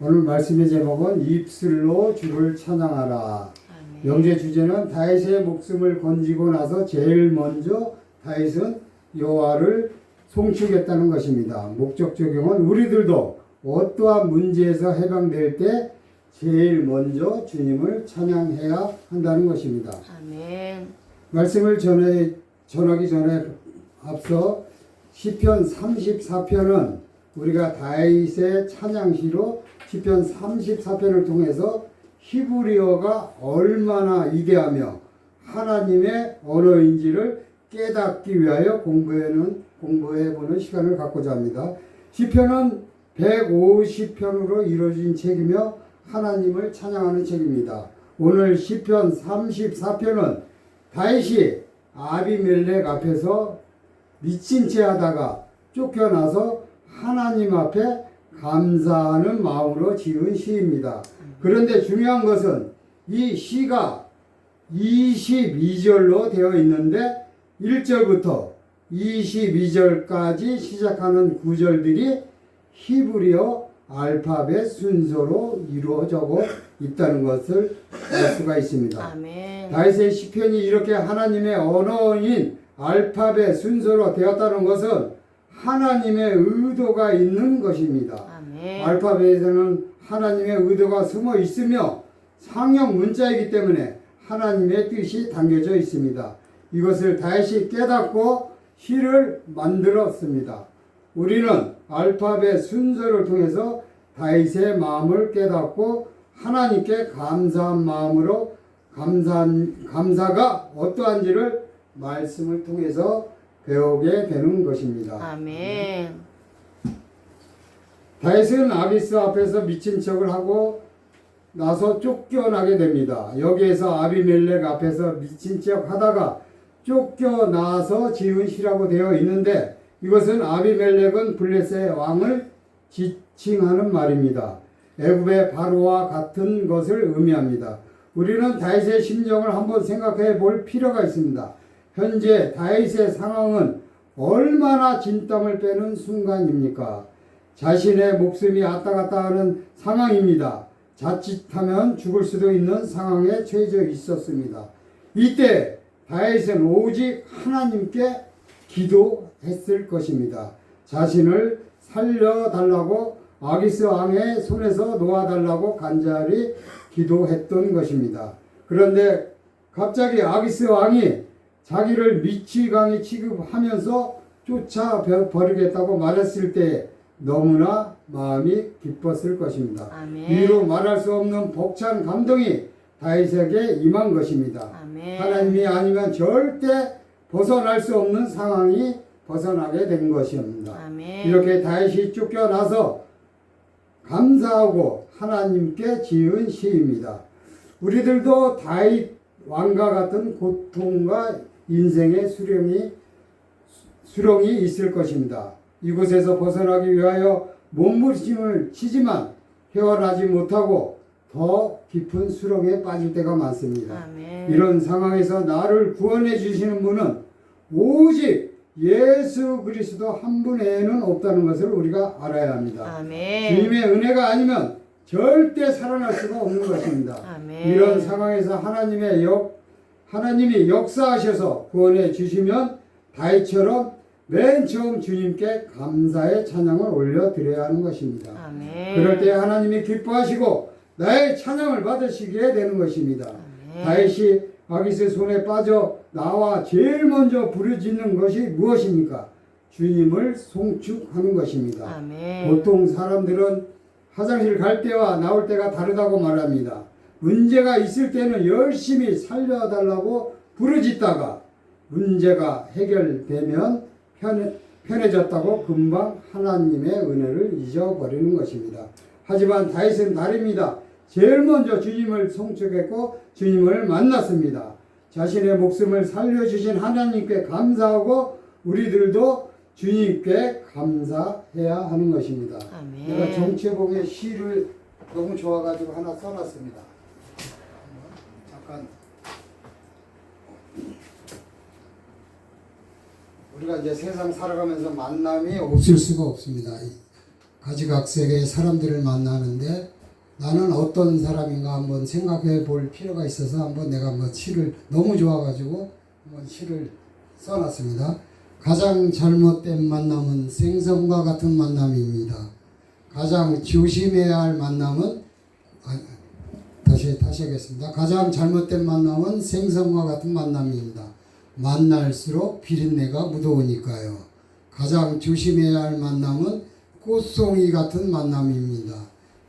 오늘 말씀의 제목은 입술로 주를 찬양하라. 아멘. 명제 주제는 다윗의 목숨을 건지고 나서 제일 먼저 다윗은 여호와를 송축했다는 것입니다. 목적 적용은 우리들도 어떠한 문제에서 해방될 때 제일 먼저 주님을 찬양해야 한다는 것입니다. 아멘. 말씀을 전하기 전에 앞서 시편 34편은 우리가 다윗의 찬양시로 시편 34편을 통해서 히브리어가 얼마나 위대하며 하나님의 언어인지를 깨닫기 위하여 공부해보는 시간을 갖고자 합니다. 시편은 150편으로 이루어진 책이며 하나님을 찬양하는 책입니다. 오늘 시편 34편은 다윗이 아비멜렉 앞에서 미친 채 하다가 쫓겨나서 하나님 앞에 감사하는 마음으로 지은 시입니다. 그런데 중요한 것은 이 시가 22절로 되어 있는데 1절부터 22절까지 시작하는 구절들이 히브리어 알파벳 순서로 이루어져 있다는 것을 알 수가 있습니다. 아멘. 다윗의 시편이 이렇게 하나님의 언어인 알파벳 순서로 되었다는 것은 하나님의 의도가 있는 것입니다. 아멘. 알파벳에는 하나님의 의도가 숨어 있으며 상형 문자이기 때문에 하나님의 뜻이 담겨져 있습니다. 이것을 다윗이 깨닫고 시를 만들었습니다. 우리는 알파벳 순서를 통해서 다윗의 마음을 깨닫고 하나님께 감사한 마음으로 감사가 어떠한지를 말씀을 통해서 배우게 되는 것입니다. 아멘. 다윗은 아비스 앞에서 미친 척을 하고 나서 쫓겨나게 됩니다. 여기에서 아비멜렉 앞에서 미친 척 하다가 쫓겨나서 지은 시라고 되어 있는데 이것은 아비멜렉은 블레셋의 왕을 지칭하는 말입니다. 애굽의 바로와 같은 것을 의미합니다. 우리는 다윗의 심정을 한번 생각해 볼 필요가 있습니다. 현재 다윗의 상황은 얼마나 진땀을 빼는 순간입니까? 자신의 목숨이 왔다 갔다 하는 상황입니다. 자칫하면 죽을 수도 있는 상황에 처해져 있었습니다. 이때 다윗은 오직 하나님께 기도했을 것입니다. 자신을 살려달라고 아기스 왕의 손에서 놓아달라고 간절히 기도했던 것입니다. 그런데 갑자기 아기스 왕이 자기를 미치광이 취급하면서 쫓아버리겠다고 말했을 때 너무나 마음이 기뻤을 것입니다. 아멘. 이로 말할 수 없는 벅찬 감동이 다윗에게 임한 것입니다. 아멘. 하나님이 아니면 절대 벗어날 수 없는 상황이 벗어나게 된 것입니다. 아멘. 이렇게 다윗이 쫓겨나서 감사하고 하나님께 지은 시입니다. 우리들도 다윗 왕과 같은 고통과 인생의 수렁이 있을 것입니다. 이곳에서 벗어나기 위하여 몸부림을 치지만 헤어나지 못하고 더 깊은 수렁에 빠질 때가 많습니다. 아멘. 이런 상황에서 나를 구원해 주시는 분은 오직 예수 그리스도 한 분 외에는 없다는 것을 우리가 알아야 합니다. 아멘. 주님의 은혜가 아니면 절대 살아날 수가 없는 것입니다. 아멘. 이런 상황에서 하나님이 역사하셔서 구원해 주시면 다윗처럼 맨 처음 주님께 감사의 찬양을 올려드려야 하는 것입니다. 아멘. 그럴 때 하나님이 기뻐하시고 나의 찬양을 받으시게 되는 것입니다. 아멘. 다윗이 아기스 손에 빠져 나와 제일 먼저 부르짖는 것이 무엇입니까? 주님을 송축하는 것입니다. 아멘. 보통 사람들은 화장실 갈 때와 나올 때가 다르다고 말합니다. 문제가 있을 때는 열심히 살려달라고 부르짖다가 문제가 해결되면 편해졌다고 금방 하나님의 은혜를 잊어버리는 것입니다. 하지만 다윗은 다릅니다. 제일 먼저 주님을 송축했고 주님을 만났습니다. 자신의 목숨을 살려주신 하나님께 감사하고 우리들도 주님께 감사해야 하는 것입니다. 아멘. 내가 정체봉의 시를 너무 좋아가지고 하나 써놨습니다. 잠깐. 우리가 이제 세상 살아가면서 만남이 없을 수가 없습니다. 가지각색의 사람들을 만나는데 나는 어떤 사람인가 한번 생각해 볼 필요가 있어서 한번 내가 한번 시를 너무 좋아가지고 한번 시를 써놨습니다. 가장 잘못된 만남은 생선과 같은 만남입니다. 가장 조심해야 할 만남은 다시 하겠습니다. 가장 잘못된 만남은 생선과 같은 만남입니다. 만날수록 비린내가 묻어오니까요. 가장 조심해야 할 만남은 꽃송이 같은 만남입니다.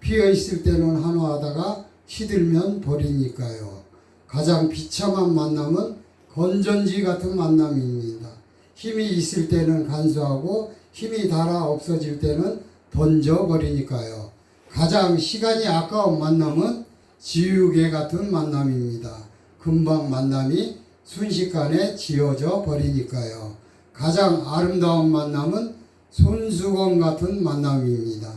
피어 있을 때는 한화하다가 시들면 버리니까요. 가장 비참한 만남은 건전지 같은 만남입니다. 힘이 있을 때는 간수하고 힘이 닳아 없어질 때는 던져버리니까요. 가장 시간이 아까운 만남은 지우개 같은 만남입니다. 금방 만남이 순식간에 지워져 버리니까요. 가장 아름다운 만남은 손수건 같은 만남입니다.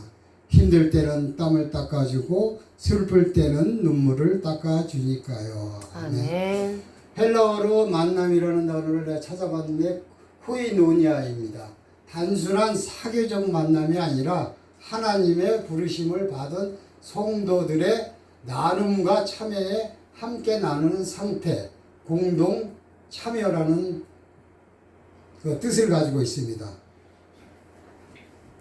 힘들 때는 땀을 닦아주고 슬플 때는 눈물을 닦아주니까요. 아멘. 헬라어로 만남이라는 단어를 내가 찾아봤는데 코이노니아입니다. 단순한 사교적 만남이 아니라 하나님의 부르심을 받은 성도들의 나눔과 참여에 함께 나누는 상태, 공동 참여라는 그 뜻을 가지고 있습니다.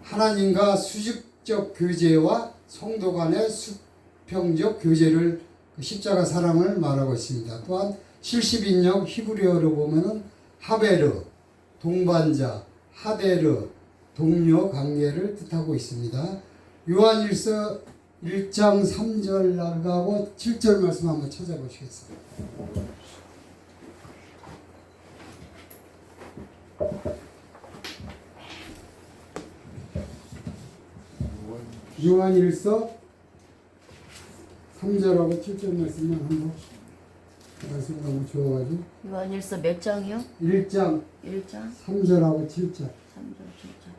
하나님과 수직적 교제와 성도 간의 수평적 교제를 십자가 사랑을 말하고 있습니다. 또한 70인역 히브리어로 보면은 하베르, 동반자, 하데르, 동료 관계를 뜻하고 있습니다. 요한일서 1장 3절 나가고 7절 말씀 한번 찾아보시겠습니다. 요한일서 3절하고 7절 말씀만 한번 말씀 너무 좋아가지고 요한일서 몇 장이요? 1장 1장 3절하고 7절 3절 7절.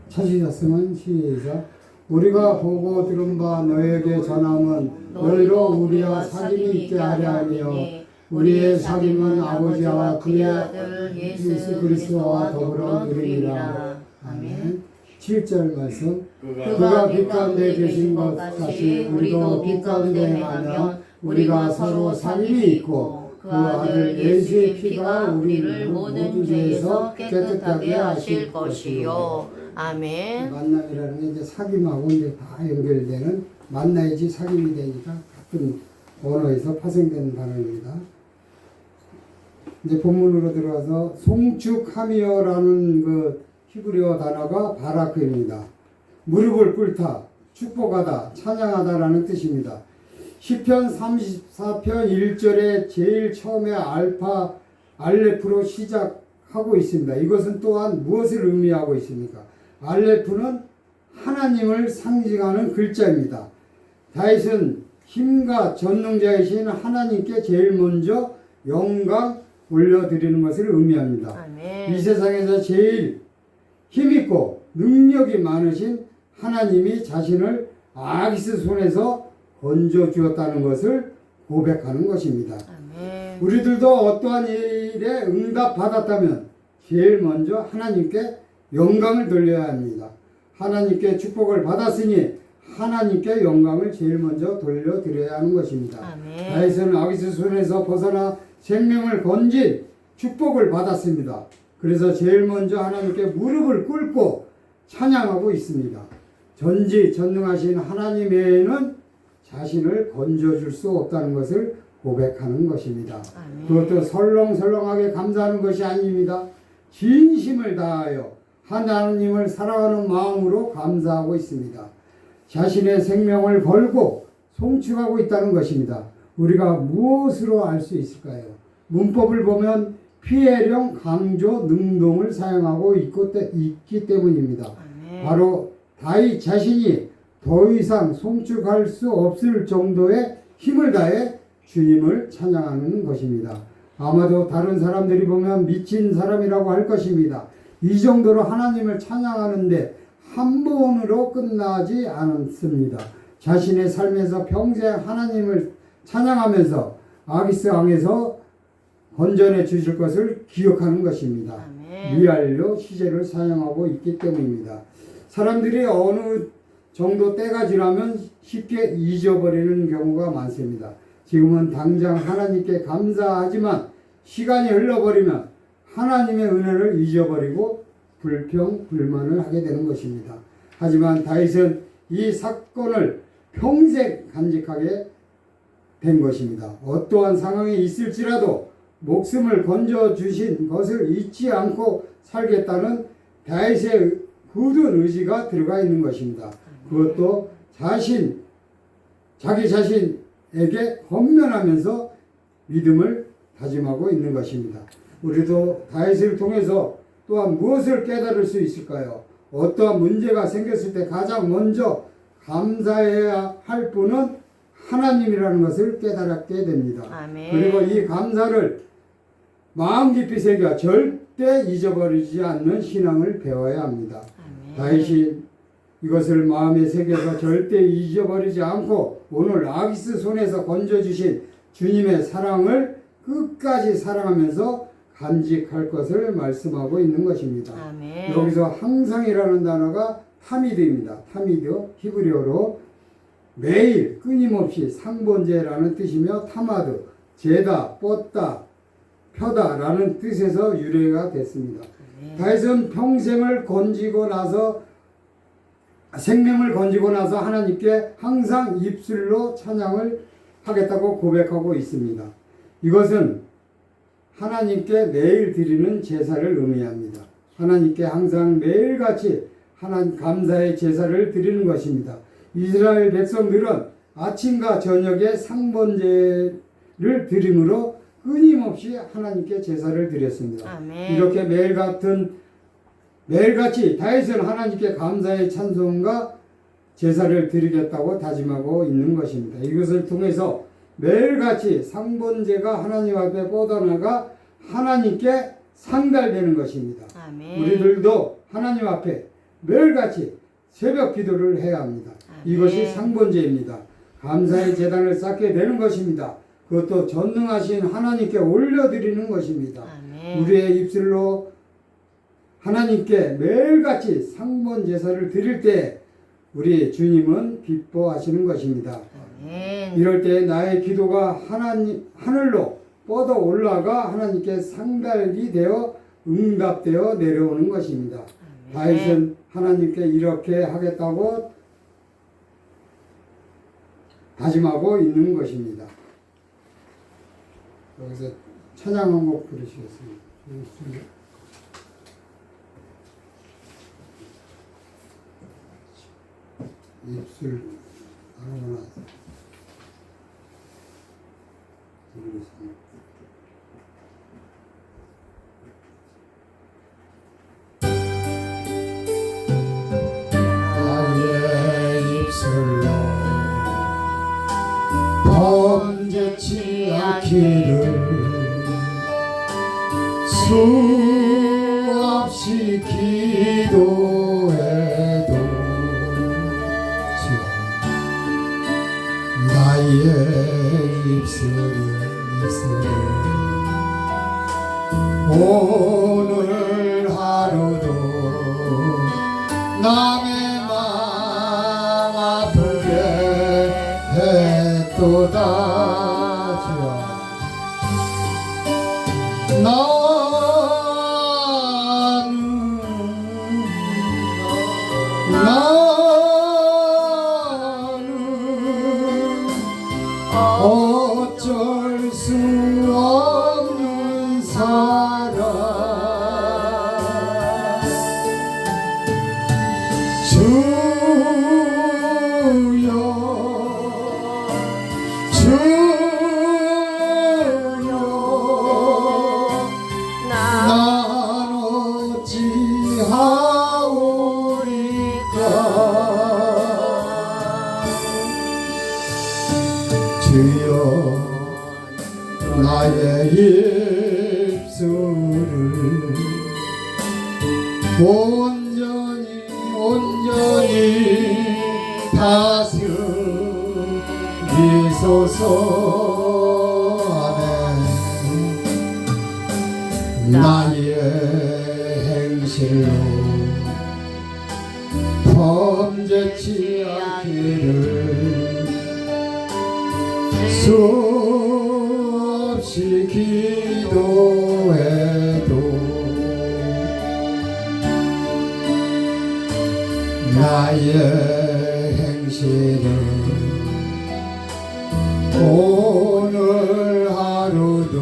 찾으셨으면 시작. 우리가 보고 들은 바 너에게 전함은 너희로 우리와 사귐이 있게 하려 함이요 우리의 사귐은 아버지와 그의 아들 예수 그리스도와 더불어 누리리라. 아멘. 7절 말씀. 그가 빛 가운데 계신 것 같이 우리도 빛 가운데 행하면 우리가 서로 사귐이 있고 그 아들 예수의 피가 우리를 모든 죄에서 깨끗하게 하실 것이요. 아멘. 만남이라는 게 이제 사귐하고 이제 다 연결되는 만나야지 사귐이 되니까 같은 언어에서 파생되는 단어입니다. 이제 본문으로 들어가서 송축하미어라는 그 히브리어 단어가 바라크입니다. 무릎을 꿇다, 축복하다, 찬양하다라는 뜻입니다. 시편 34편 1절에 제일 처음에 알파, 알레프로 시작하고 있습니다. 이것은 또한 무엇을 의미하고 있습니까? 알레프는 하나님을 상징하는 글자입니다. 다윗은 힘과 전능자이신 하나님께 제일 먼저 영광 올려드리는 것을 의미합니다. 아멘. 이 세상에서 제일 힘있고 능력이 많으신 하나님이 자신을 아기스 손에서 건져주었다는 것을 고백하는 것입니다. 아멘. 우리들도 어떠한 일에 응답받았다면 제일 먼저 하나님께 영광을 돌려야 합니다. 하나님께 축복을 받았으니 하나님께 영광을 제일 먼저 돌려드려야 하는 것입니다. 아멘. 다윗은 아기스 손에서 벗어나 생명을 건진 축복을 받았습니다. 그래서 제일 먼저 하나님께 무릎을 꿇고 찬양하고 있습니다. 전지전능하신 하나님 외에는 자신을 건져줄 수 없다는 것을 고백하는 것입니다. 아멘. 그것도 설렁설렁하게 감사하는 것이 아닙니다. 진심을 다하여 하나님을 사랑하는 마음으로 감사하고 있습니다. 자신의 생명을 걸고 송축하고 있다는 것입니다. 우리가 무엇으로 알 수 있을까요? 문법을 보면 피해령, 강조, 능동을 사용하고 있기 때문입니다. 아멘. 바로 다윗 자신이 더 이상 송축할 수 없을 정도의 힘을 다해 주님을 찬양하는 것입니다. 아마도 다른 사람들이 보면 미친 사람이라고 할 것입니다. 이 정도로 하나님을 찬양하는데 한 번으로 끝나지 않습니다. 자신의 삶에서 평생 하나님을 찬양하면서 아기스 왕에서 건전해 주실 것을 기억하는 것입니다. 아멘. 미완료 시제를 사용하고 있기 때문입니다. 사람들이 어느 정도 때가 지나면 쉽게 잊어버리는 경우가 많습니다. 지금은 당장 하나님께 감사하지만 시간이 흘러버리면 하나님의 은혜를 잊어버리고 불평, 불만을 하게 되는 것입니다. 하지만 다윗은 이 사건을 평생 간직하게 된 것입니다. 어떠한 상황이 있을지라도 목숨을 건져주신 것을 잊지 않고 살겠다는 다윗의 굳은 의지가 들어가 있는 것입니다. 그것도 자기 자신에게 헌면하면서 믿음을 다짐하고 있는 것입니다. 우리도 다윗을 통해서 또한 무엇을 깨달을 수 있을까요? 어떠한 문제가 생겼을 때 가장 먼저 감사해야 할 분은 하나님이라는 것을 깨달게 됩니다. 아멘. 그리고 이 감사를 마음 깊이 새겨 절대 잊어버리지 않는 신앙을 배워야 합니다. 아멘. 다윗이 이것을 마음에 새겨서 절대 잊어버리지 않고 오늘 아기스 손에서 건져주신 주님의 사랑을 끝까지 사랑하면서 간직할 것을 말씀하고 있는 것입니다. 아멘. 여기서 항상이라는 단어가 타미드입니다. 타미드 히브리어로 매일 끊임없이 상번제라는 뜻이며 타마드, 재다, 뻗다, 펴다라는 뜻에서 유래가 됐습니다. 다윗은 평생을 건지고 나서 생명을 건지고 나서 하나님께 항상 입술로 찬양을 하겠다고 고백하고 있습니다. 이것은 하나님께 매일 드리는 제사를 의미합니다. 하나님께 항상 매일같이 하나님 감사의 제사를 드리는 것입니다. 이스라엘 백성들은 아침과 저녁에 상번제를 드림으로 끊임없이 하나님께 제사를 드렸습니다. 아멘. 이렇게 매일같이 다윗은 하나님께 감사의 찬송과 제사를 드리겠다고 다짐하고 있는 것입니다. 이것을 통해서 매일같이 상번제가 하나님 앞에 뻗어나가 하나님께 상달되는 것입니다. 아멘. 우리들도 하나님 앞에 매일같이 새벽 기도를 해야 합니다. 이것이 상번제입니다. 감사의 제단을 쌓게 되는 것입니다. 그것도 전능하신 하나님께 올려드리는 것입니다. 아멘. 우리의 입술로 하나님께 매일같이 상번 제사를 드릴 때 우리 주님은 기뻐하시는 것입니다. 아멘. 이럴 때 나의 기도가 하늘로 뻗어 올라가 하나님께 상달이 되어 응답되어 내려오는 것입니다. 다윗은 하나님께 이렇게 하겠다고 다짐하고 있는 것입니다. 여기서 찬양 한 곡 부르시겠습니다. 입술 아무거나 부르겠습니다. 나의 입술로 범죄치 않기를 수없이 기도해도 나의 입술을 오늘 하루도 남의 마음 아프게 했도다. 어쩔 수 없는 사람 주여 난 어찌하오리까. 주여 나의 입술을 온전히 다스리소서. 아멘. 나의 실로 범죄치 않기를 수없이 기도해도 나의 행실은 오늘 하루도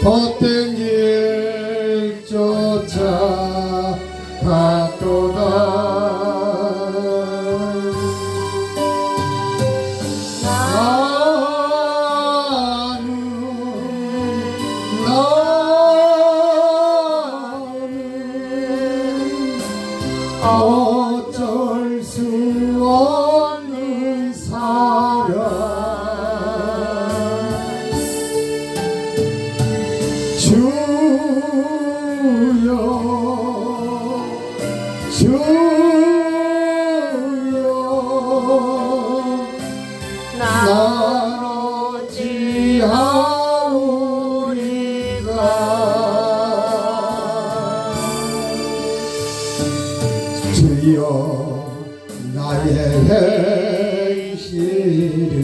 헛된 길 쫓아갔도다. 어쩔 수 없는 사랑 주여 주여 난 어찌하오리까 주여 나의 행실을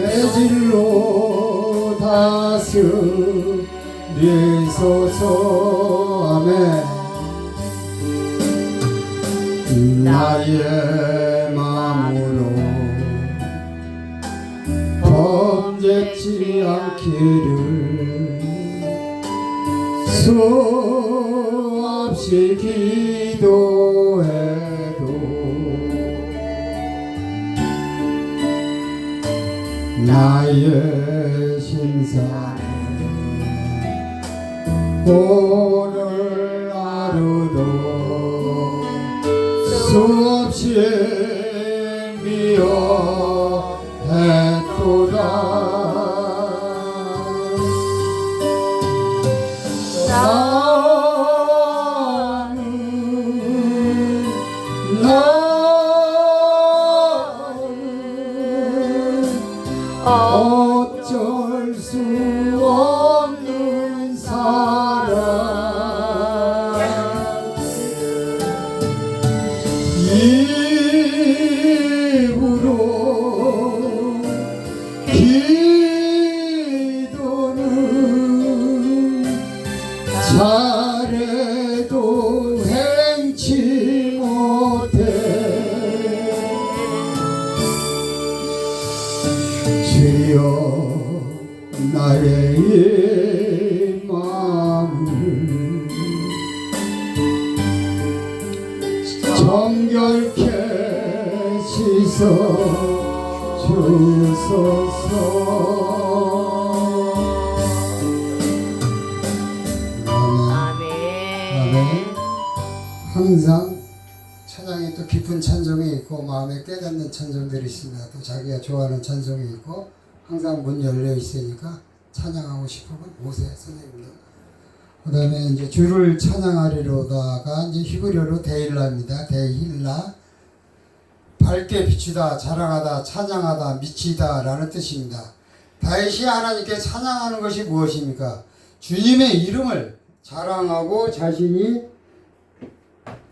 매질로 다스리소서. 아멘. 나의 마음으로 범죄치 않기를 수없이 기도해도 나의 신사는 오늘 하루도 수없이 미워했도다. 어쩔 수 없는 사랑 입으로 기도는 잘해도 행치 못해. 주여 나의 이 마음을 정결케 씻어 주소서. 아멘. 아멘. 항상 찬양에 또 깊은 찬송이 있고 마음에 깨닫는 찬송들이 있습니다. 또 자기가 좋아하는 찬송이 있고 항상 문 열려 있으니까 찬양하고 싶으면 오세요, 선생님들. 그 다음에 이제 주를 찬양하리로다가 이제 히브리어로 데일라입니다. 데일라. 밝게 비추다, 자랑하다, 찬양하다, 미치다 라는 뜻입니다. 다윗이 하나님께 찬양하는 것이 무엇입니까? 주님의 이름을 자랑하고 자신에게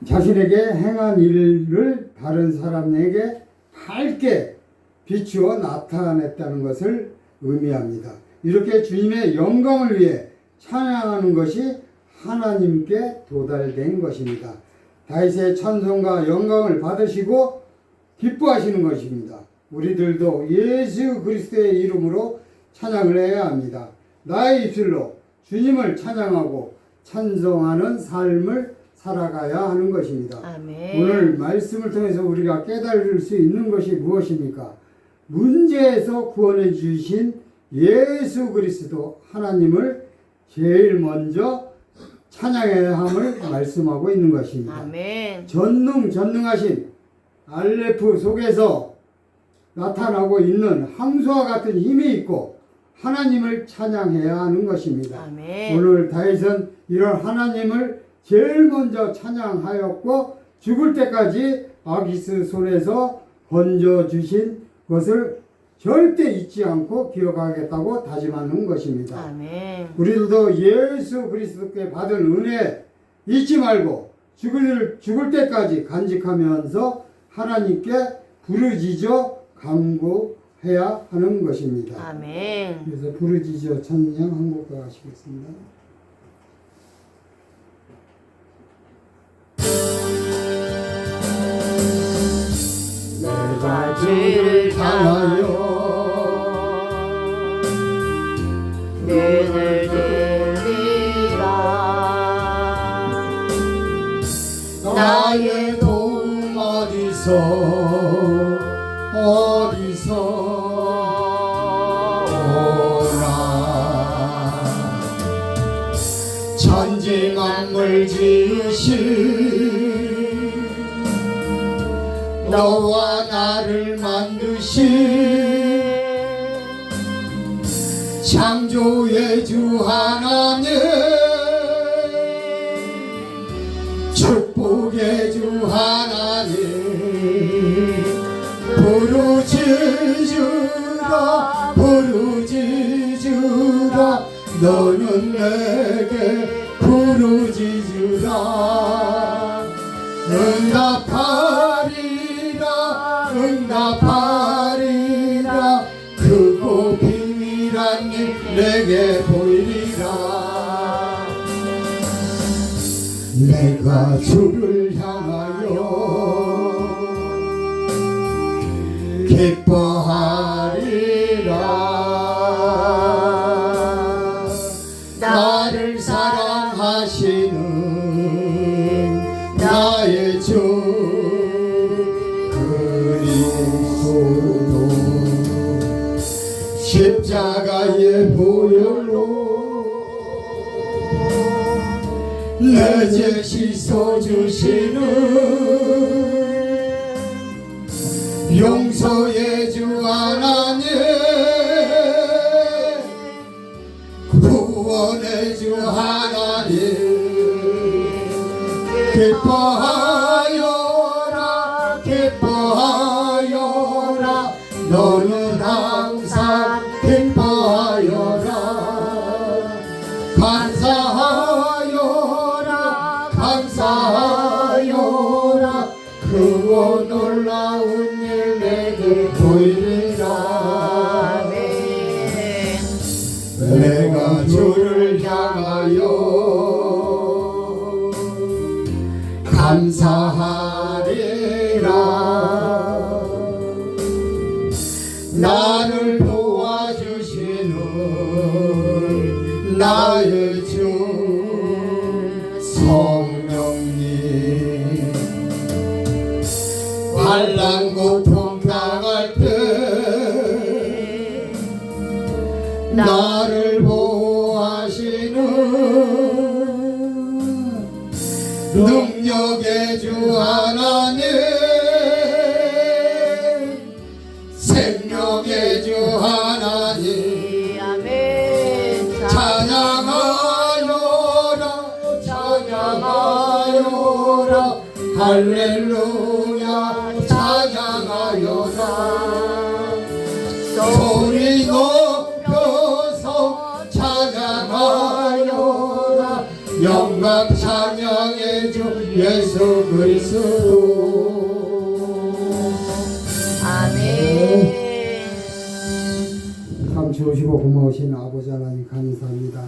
행한 일을 다른 사람에게 밝게 비추어 나타냈다는 것을 의미합니다. 이렇게 주님의 영광을 위해 찬양하는 것이 하나님께 도달된 것입니다. 다윗의 찬송과 영광을 받으시고 기뻐하시는 것입니다. 우리들도 예수 그리스도의 이름으로 찬양을 해야 합니다. 나의 입술로 주님을 찬양하고 찬송하는 삶을 살아가야 하는 것입니다. 아멘. 오늘 말씀을 통해서 우리가 깨달을 수 있는 것이 무엇입니까? 문제에서 구원해 주신 예수 그리스도 하나님을 제일 먼저 찬양해야 함을 말씀하고 있는 것입니다. 아멘. 전능하신 알레프 속에서 나타나고 있는 항소와 같은 힘이 있고 하나님을 찬양해야 하는 것입니다. 아멘. 오늘 다윗은 이런 하나님을 제일 먼저 찬양하였고 죽을 때까지 아기스 손에서 건져주신 것을 절대 잊지 않고 기억하겠다고 다짐하는 것입니다. 아멘. 우리들도 예수 그리스도께 받은 은혜 잊지 말고 죽을 때까지 간직하면서 하나님께 부르짖어 간구해야 하는 것입니다. 아멘. 그래서 부르짖어 찬양 한 곡 하시겠습니다. 내가 주를 향하여 눈을 들리라. 나의 도움 어디서 오나 천지 만물 지으신 너와 나를 만드신 창조의 주 하나님 축복의 주 하나님 부르짖으라 너는 내게 부르짖으라 응답하리라 크고 비밀한 일 내게 보이리라 내가 주를 향하여 기뻐하리라 나를 사랑하시는 나의 주 그리스도 십자가의 보혈로 내 죄 씻어주시는 용서의 주 하나님 구원의 주 하나님 기뻐하여라 너는 항상 기뻐하여라 감사하여라 크고 놀라운 일 내게 보이리라 내가 주를 향하여 감사하리라 나를 도와주시는 나의 주 성령님 환난 고통 당할 때 나를 보호하시는 능력의 주 하나님 생명의 주 하나님 아멘. 찬양하여라 할렐루야 찬양하여라 소리 높여서 찬양하여라 영광 찬양의 주 예수 그리스도 아멘. 참 좋으시고 고마우신 아버지 하나님 감사합니다.